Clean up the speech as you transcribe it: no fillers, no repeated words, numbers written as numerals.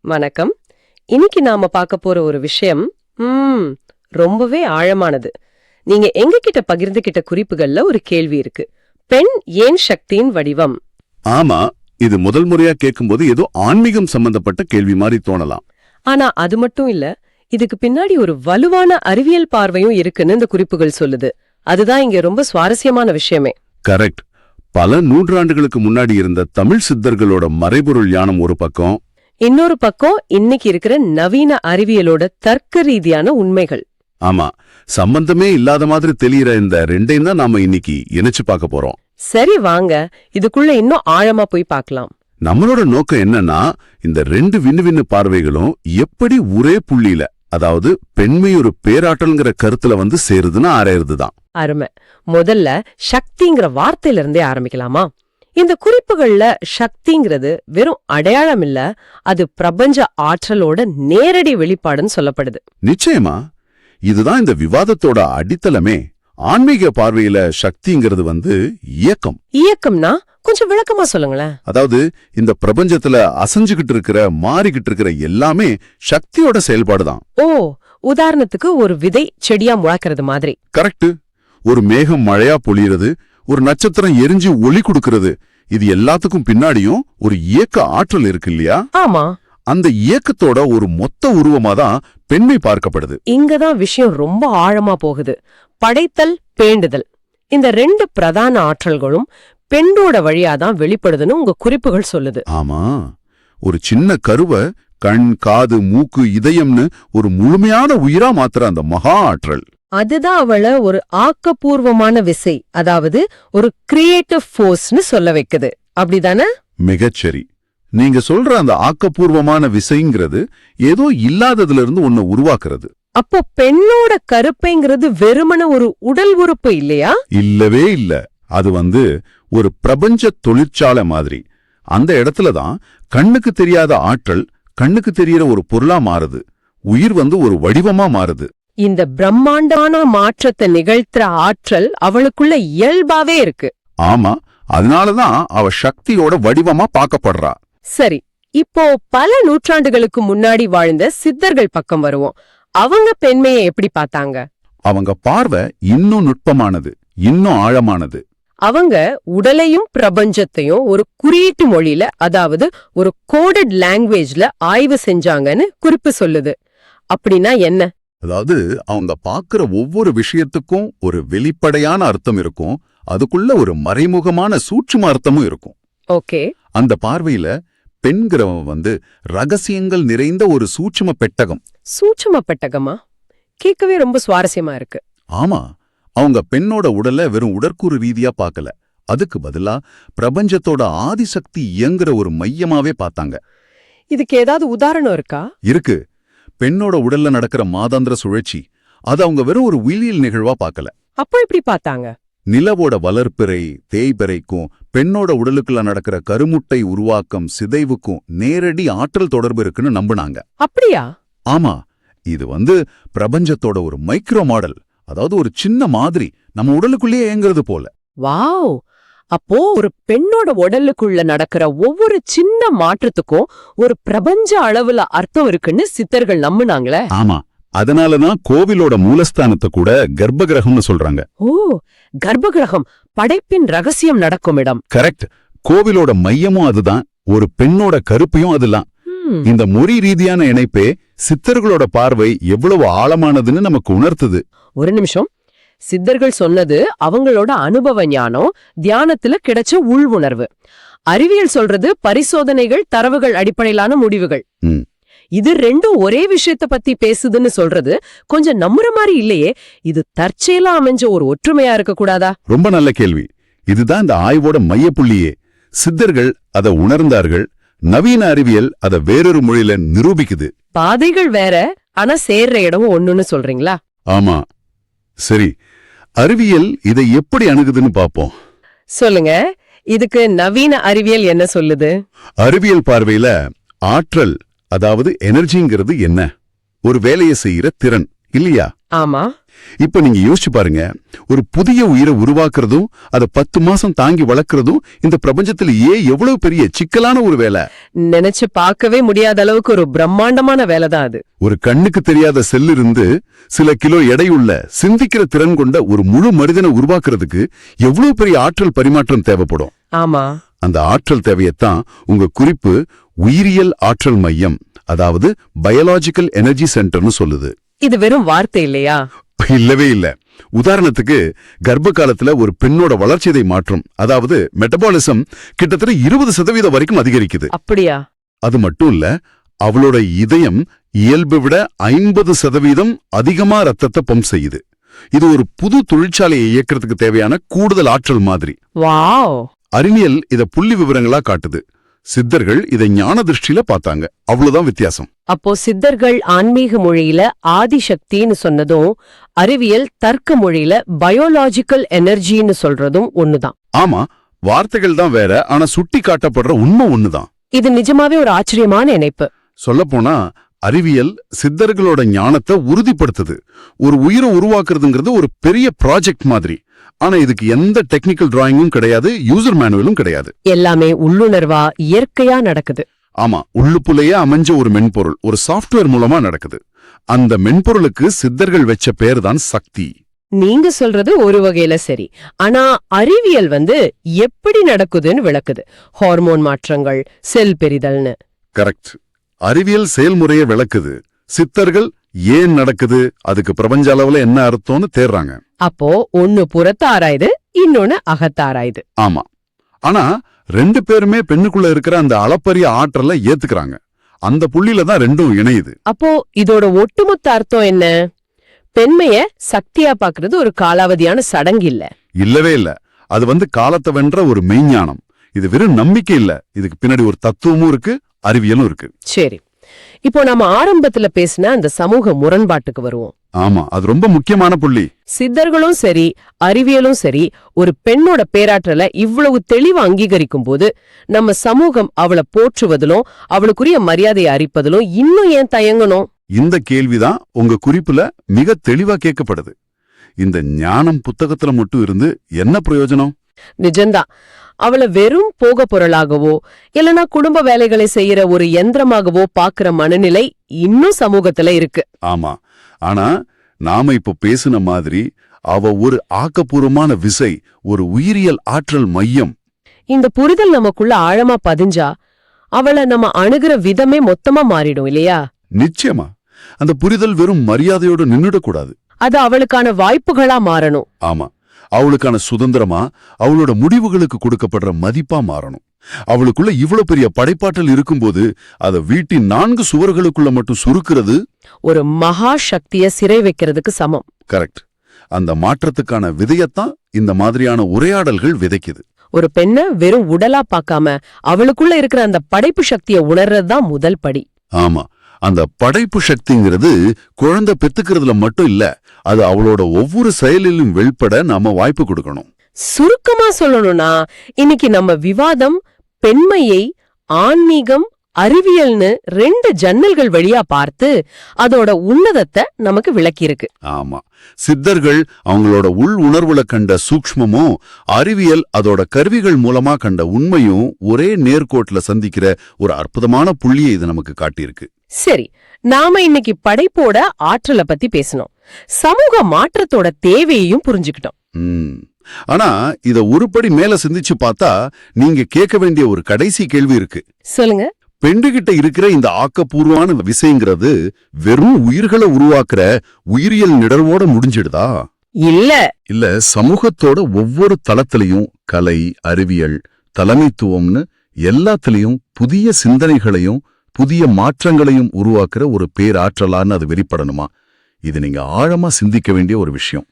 வணக்கம். இன்னைக்கு நாம பார்க்க போற ஒரு விஷயம் ரொம்பவே ஆழமானது. நீங்க எங்ககிட்ட பகிர்ந்துகிட்ட குறிப்புகள்ல ஒரு கேள்வி இருக்கு. பெண் ஏன் சக்தியின் வடிவம்? ஆமா, இது முதல் முறையா கேட்கும்போது ஏதோ ஆன்மீகம் சம்பந்தப்பட்ட கேள்வி மாதிரி தோணலாம். ஆனா அது மட்டும் இல்ல, இதுக்கு பின்னாடி ஒரு வலுவான அறிவியல் பார்வையும் இருக்குன்னு இந்த குறிப்புகள் சொல்லுது. அதுதான் இங்க ரொம்ப சுவாரஸ்யமான விஷயமே. கரெக்ட். பல நூற்றாண்டுகளுக்கு முன்னாடி இருந்த தமிழ் சித்தர்களோட மறைபொருள் ஞானம் ஒரு பக்கம், இன்னொரு பக்கம் இன்னைக்கு இருக்கிற நவீன அறிவியலோட தர்க்க ரீதியான உண்மைகள். ஆமா, சம்பந்தமே இல்லாத மாதிரி தெளிகிற இந்த ரெண்டையும் தான் நாம இன்னைக்கு இணைச்சு பார்க்க போறோம். சரி, வாங்க இதுக்குள்ள இன்னும் ஆழமா போய் பார்க்கலாம். நம்மளோட நோக்கம் என்னன்னா, இந்த ரெண்டு விண்ணு பார்வைகளும் எப்படி ஒரே புள்ளியில, அதாவது பெண்மை ஒரு பேராற்றல்ங்கிற கருத்துல வந்து சேருதுன்னு ஆராயிருதுதான். அருமை. முதல்ல சக்திங்கிற வார்த்தையில இருந்தே ஆரம்பிக்கலாமா? இந்த குறிப்புகள்ல சக்திங்கிறது வெறும் அடையாளம் இல்ல, அது பிரபஞ்ச ஆற்றலோட நேரடி வெளிப்பாடுன்னு சொல்லப்படுது. நிச்சயமா, இதுதான் இந்த விவாதத்தோட அடித்தளமே. ஆன்மீக பார்வையில சக்திங்கிறது வந்து இயக்கம். இயக்கம்னா கொஞ்சம் விளக்கமா சொல்லுங்களேன். அதாவது இந்த பிரபஞ்சத்துல அசைஞ்சுகிட்டு இருக்கிற, மாறிக்கிட்டு இருக்கிற எல்லாமே சக்தியோட செயல்பாடுதான். ஓ, உதாரணத்துக்கு ஒரு விதை செடியா முளைக்கிறது மாதிரி. கரெக்ட். ஒரு மேகம் மழையா பொழியறது, ஒரு நட்சத்திரம் எரிஞ்சு ஒளி கொடுக்கிறது, இது எல்லாத்துக்கும் பின்னாடியும் ஒரு இயக்க ஆற்றல் இருக்கு இல்லையா? ஆமா. அந்த இயக்கத்தோட ஒரு மொத்த உருவமாதான் பெண்மை பார்க்கப்படுது. இங்கதான் விஷயம் ரொம்ப ஆழமா போகுது. படைத்தல், பேண்டுதல், இந்த ரெண்டு பிரதான ஆற்றல்களும் பெண்ணோட வழியாதான் வெளிப்படுதுன்னு உங்க குறிப்புகள் சொல்லுது. ஆமா, ஒரு சின்ன கருவை கண், காது, மூக்கு, இதயம்னு ஒரு முழுமையான உயிரா மாத்துற அந்த மகா ஆற்றல், அதுதான் அவள ஒரு ஆக்கப்பூர்வமான விசை, அதாவது ஒரு கிரியேட்டிவ் ஃபோர்ஸ்னு சொல்ல வைக்குது. அப்படிதானே? மிகச்சரி. நீங்க சொல்ற அந்த ஆக்கப்பூர்வமான விசைங்கிறது ஏதோ இல்லாததுல இருந்து ஒன்ன உருவாக்குறது. அப்போ பெண்ணோட கருப்பைங்கிறது வெறுமன ஒரு உடல் உறுப்பு இல்லையா? இல்லவே இல்ல. அது வந்து ஒரு பிரபஞ்ச தொழிற்சாலை மாதிரி. அந்த இடத்துலதான் கண்ணுக்கு தெரியாத ஆற்றல் கண்ணுக்கு தெரியற ஒரு பொருளா மாறுது. உயிர் வந்து ஒரு வடிவமா மாறுது. இந்த பிரம்மாண்டான மாற்றத்தை நிகழ்த்துற ஆற்றல் அவளுக்குள்ள இயல்பாவே இருக்கு. ஆமா, அதனாலதான் அவ சக்தியோட வடிவமா பார்க்கப்படுறா. சரி, இப்போ பல நூற்றாண்டுகளுக்கு முன்னாடி வாழ்ந்த சித்தர்கள் பக்கம் வருவோம். அவங்க பெண்மையை எப்படி பார்த்தாங்க? அவங்க பார்வை இன்னும் நுட்பமானது, இன்னும் ஆழமானது. அவங்க உடலையும் பிரபஞ்சத்தையும் ஒரு குறியீட்டு மொழியில, அதாவது ஒரு கோடட் லாங்குவேஜ்ல ஆய்வு செஞ்சாங்கன்னு குறிப்பு சொல்லுது. அப்படின்னா என்ன? அதாவது அவங்க பார்க்கிற ஒவ்வொரு விஷயத்துக்கும் ஒரு வெளிப்படையான அர்த்தம் இருக்கும், அதுக்குள்ள ஒரு மறைமுகமான சூட்சும அர்த்தமும் இருக்கும். ஓகே. அந்த பார்வையில பெண்கிறவன் வந்து ரகசியங்கள் நிறைந்த ஒரு சூட்சும பெட்டகம். சூட்சும பெட்டகமா? கேட்கவே ரொம்ப சுவாரஸ்யமா இருக்கு. ஆமா, அவங்க பெண்ணோட உடலை வெறும் உடற்கூறு ரீதியா பார்க்கல, அதுக்கு பதிலா பிரபஞ்சத்தோட ஆதிசக்தி இயங்குற ஒரு மையமாவே பார்த்தாங்க. இதுக்கு ஏதாவது உதாரணம் இருக்கா? இருக்கு. பெண்ணோட உடல்ல நடக்கிற மாதாந்திர சுழற்சி, அது அவங்க வெறும் ஒரு உயிரியல் நிகழ்வா பார்க்கல. அப்போ எப்படி பார்த்தாங்க? நிலவோட வளர்ப்பிறை, தேய்பிறைக்கும் பெண்ணோட உடலுக்குள்ள நடக்கிற கருமுட்டை உருவாக்கம், சிதைவுக்கும் நேரடி ஆற்றல் தொடர்பு இருக்குன்னு நம்புனாங்க. அப்படியா? ஆமா, இது வந்து பிரபஞ்சத்தோட ஒரு மைக்ரோ மாடல், அதாவது ஒரு சின்ன மாதிரி நம்ம உடலுக்குள்ளேயே இயங்குறது போல. வாவ்! அப்போ ஒரு பெண்ணோட உடலுக்குள்ள நடக்கிற ஒவ்வொரு சின்ன மாற்றத்துக்கும் ஒரு பிரபஞ்ச அளவுல அர்த்தம் இருக்குன்னு சித்தர்கள் நம்புனாங்களே. ஆமா, அதனாலதான் கோவிலோட மூலஸ்தானத்தை கூட கர்ப்பகிரகம்னு சொல்றாங்க. ஓ, கர்ப்பகிரகம் படைப்பின் ரகசியம் நடக்கும் இடம். கரெக்ட். கோவிலோட மையமும் அதுதான், ஒரு பெண்ணோட கருப்பையும் அதுதான். இந்த மொழி ரீதியான இணைப்பே சித்தர்களோட பார்வை எவ்வளவு ஆழமானதுன்னு நமக்கு உணர்த்துது. ஒரு நிமிஷம். சித்தர்கள் சொன்னது அவங்களோட அனுபவ ஞானம், தியானத்துல கிடைச்ச உள் உணர்வு. அறிவியல் சொல்றது பரிசோதனைகள், தரவுகள் அடிப்படையிலான முடிவுகள். இது ரெண்டும் ஒரே விஷயத்த பத்தி பேசுதுன்னு சொல்றது கொஞ்சம் நம்புற மாதிரி இல்லையே. இது தற்செயலா அமைஞ்ச ஒரு ஒற்றுமையா இருக்க கூடாதா? ரொம்ப நல்ல கேள்வி. இதுதான் இந்த ஆய்வோட மையப்புள்ளியே. சித்தர்கள் அதை உணர்ந்தார்கள், நவீன அறிவியல் அதை வேறொரு மொழியில நிரூபிக்குது. பாதைகள் வேற, ஆனா சேர்ற இடம் ஒண்ணுன்னு சொல்றீங்களா? ஆமா. சரி, அறிவியல் இதை எப்படி அணுகுதுன்னு பாப்போம். சொல்லுங்க, இதுக்கு நவீன அறிவியல் என்ன சொல்லுது? அறிவியல் பார்வையில ஆற்றல், அதாவது எனர்ஜிங்கிறது என்ன? ஒரு வேலையை செய்யற திறன், இல்லையா? ஆமா. இப்ப நீங்க யோசிச்சு பாருங்க, ஒரு புதிய உயிரை உருவாக்குறதும் அதை 10 மாசம் தாங்கி வளர்க்கறதும் இந்த பிரபஞ்சத்திலேயே எவ்வளவு பெரிய சிக்கலான ஒரு வேலை. நினைச்சு பார்க்கவே முடியாத அளவுக்கு ஒரு பிரம்மாண்டமான வேலை தான் அது. ஒரு கண்ணுக்கு தெரியாத செல் இருந்து சில கிலோ எடையுள்ள சிந்திக்கிற திறன் கொண்ட ஒரு முழு மனிதனை உருவாக்குறதுக்கு எவ்வளவு பெரிய ஆற்றல் பரிமாற்றம் தேவைப்படும். ஆமா. அந்த ஆற்றல் தேவையத்தான் உங்க குறிப்பு உயிரியல் ஆற்றல் மையம், அதாவது பயாலஜிக்கல் எனர்ஜி சென்டர்னு சொல்லுது. இது வெறும் வார்த்தை இல்லையா? இல்லவே இல்ல. உதாரணத்துக்கு கர்ப்ப காலத்துல ஒரு பெண்ணோட வளர்ச்சிதை மாற்றம், அதாவது மெட்டபாலிசம் கிட்டத்தட்ட 20% வரைக்கும் அதிகரிக்குது. அப்படியா? அது மட்டும் இல்ல, அவளோட இதயம் இயல்பை விட 50% அதிகமா ரத்தத்தை பம்ப் செய்யுது. இது ஒரு புது தொழிற்சாலையை இயக்கிறதுக்கு தேவையான கூடுதல் ஆற்றல் மாதிரி. வாவ். அறிவியல் இத புள்ளி விவரங்களா காட்டுது. சித்தர்கள் இதை ஞான திருஷ்டியில பார்த்தாங்க. அவ்வளவுதான் வித்தியாசம். அப்போ சித்தர்கள் ஆன்மீக மொழியில ஆதிசக்தின்னு சொன்னதும், அறிவியல் தர்க்க மொழியில பயோலாஜிக்கல் எனர்ஜின்னு சொல்றதும் ஒண்ணுதான். ஆமா, வார்த்தைகள் தான் வேற, ஆனா சுட்டி காட்டப்படுற உண்மை ஒண்ணுதான். இது நிஜமாவே ஒரு ஆச்சரியமான இணைப்பு. சொல்லப்போனா அறிவியல் சித்தர்களோட ஞானத்தை உறுதிப்படுத்துது. ஒரு உயிரை உருவாக்குறதுங்கிறது ஒரு பெரிய ப்ராஜெக்ட் மாதிரி. ஆனா இதுக்கு எந்த டெக்னிக்கல் டிராயிங்கும் கிடையாது, யூசர் மேனுவலும் கிடையாது. எல்லாமே உள்ளுணர்வா இயற்கையா நடக்குது. ஆமா, உள்ளுக்குள்ளேயே அமைஞ்ச ஒரு மென்பொருள், ஒரு சாஃப்ட்வேர் மூலமா நடக்குது. அந்த மென்பொருளுக்கு சித்தர்கள் வச்ச பேர் தான் சக்தி. நீங்க சொல்றது ஒரு வகையில சரி. ஆனா அறிவியல் எப்படி நடக்குதுன்னு விளக்குது. ஹார்மோன் மாற்றங்கள், செல் பெரிதல்னு. கரெக்ட். அறிவியல் செயல்முறையை விளக்குது. சித்தர்கள் ஏன் நடக்குது, அதுக்கு பிரபஞ்ச அளவுல என்ன அர்த்தம்னு தேர்றாங்க. அப்போ ஒன்னு புறத்த ஆராயுது, இன்னொன்னு அகத்த ஆராயுது. ஆமா, ஆனா 2 பேருமே பெண்ணுக்குள்ள இருக்கிற அந்த அளப்பரிய ஆற்றலை ஏத்துக்கிறாங்க. அந்த புள்ளியில தான் ரெண்டும் இணையுது. அப்போ இதோட ஒட்டுமொத்த அர்த்தம் என்ன? பெண்மைய சக்தியா பாக்குறது ஒரு காலாவதியான சடங்கு இல்ல. இல்லவே இல்ல. அது காலத்தை வென்ற ஒரு மெய்ஞானம். இது வெறும் நம்பிக்கை இல்ல, இதுக்கு பின்னாடி ஒரு தத்துவமும் இருக்கு, அறிவியலும் இருக்கு. சரி, இப்போ நம்ம ஆரம்பத்துல பேசின அந்த சமூக முரண்பாட்டுக்கு வருவோம். ஆமா, அது ரொம்ப முக்கியமான புள்ளி. சித்தர்களும் சரி, அறிவியலும் சரி, ஒரு பெண்ணோட பேராற்றலை இவ்வளவு தெளிவா அங்கீகரிக்கும் போது நம்ம சமூகம் அவளை போற்றுவதிலும் அவளுக்குரிய மரியாதையை அறிப்பதிலும் இன்னும் ஏன் தயங்கணும்? இந்த கேள்விதான் உங்க குறிப்புல மிக தெளிவா கேட்கப்படுது. இந்த ஞானம் புத்தகத்துல மட்டும் இருந்து என்ன பிரயோஜனம்? நிஜம்தான். அவளை வெறும் போக பொருளாகவோ இல்லனா குடும்ப வேலைகளை செய்யற ஒரு யந்திரமாகவோ பாக்குற மனநிலை இன்னும் சமூகத்துல இருக்கு. ஆமா, ஆனா நாம இப்ப பேசின மாதிரி அவ ஒரு ஆக்கப்பூர்வமான விசை, ஒரு உயிரியல் ஆற்றல் மையம். இந்த புரிதல் நமக்குள்ள ஆழமா பதிஞ்சா அவளை நம்ம அணுகிற விதமே மொத்தமா மாறிடும் இல்லையா? நிச்சயமா. அந்த புரிதல் வெறும் மரியாதையோடு நின்னுடக்கூடாது. அது அவளுக்கான வாய்ப்புகளா மாறணும். ஆமா, அவளுக்கான சுதந்திரமா, அவளோட முடிவுகளுக்கு கொடுக்கப்படுற மதிப்பா மாறணும். அவளுக்குள்ள இவ்வளவு பெரிய படைப்பாற்றல் இருக்கும்போது அத வீட்டின் 4 சுவர்களுக்குள்ள மட்டும் சுருக்கிறது ஒரு மகா சக்திய சிறை வைக்கிறதுக்கு சமம். கரெக்ட். அந்த மாற்றத்துக்கான விதையத்தான் இந்த மாதிரியான உரையாடல்கள் விதைக்குது. ஒரு பெண்ண வெறும் உடலா பார்க்காம அவளுக்குள்ள இருக்கிற அந்த படைப்பு சக்தியை உணர்றதுதான் முதல் படி. ஆமா, அந்த படைப்பு சக்திங்கிறது குழந்தை பெத்துக்கிறதுல மட்டும் இல்ல, அது அவளோட ஒவ்வொரு செயலிலும் வெளிப்பட நாம வாய்ப்பு கொடுக்கணும். சுருக்கமா சொல்லணும்னா, இன்னைக்கு நம்ம விவாதம் பெண்மையை ஆன்மீகம் அறிவியல்னு 2 ஜன்னல்கள் வழியா பார்த்து அதோட உன்னதத்தை நமக்கு விளக்கியிருக்கு. ஆமா, சித்தர்கள் அவங்களோட உள் உணர்வுல கண்ட சூக்ஷ்மமும், அறிவியல் அதோட கருவிகள் மூலமா கண்ட உண்மையும் ஒரே நேர்கோட்டுல சந்திக்கிற ஒரு அற்புதமான புள்ளியை இது நமக்கு காட்டியிருக்கு. சரி, நாம இன்னைக்கு படைப்போட ஆற்றலை பத்தி பேசணும். சமூக மாற்றத்தோட தேவையையும் புரிஞ்சுக்கிட்டோம். ஆனா இத ஒருபடி மேல சிந்திச்சு பார்த்தா நீங்க கேட்க வேண்டிய ஒரு கடைசி கேள்வி இருக்கு. சொல்லுங்க. பெண்ணுகிட்ட இருக்கிற இந்த ஆக்கப்பூர்வமான விஷயங்கிறது வெறும் உயிர்களை உருவாக்குற உயிரியல் நிடர்வோட முடிஞ்சிடுதா? இல்ல, சமூகத்தோட ஒவ்வொரு தளத்திலையும் கலை, அறிவியல், தலைமைத்துவம்னு எல்லாத்திலையும் புதிய சிந்தனைகளையும் புதிய மாற்றங்களையும் உருவாக்குற ஒரு பேராற்றலான்னு அது வெளிப்படணுமா? இது நீங்க ஆழமா சிந்திக்க வேண்டிய ஒரு விஷயம்.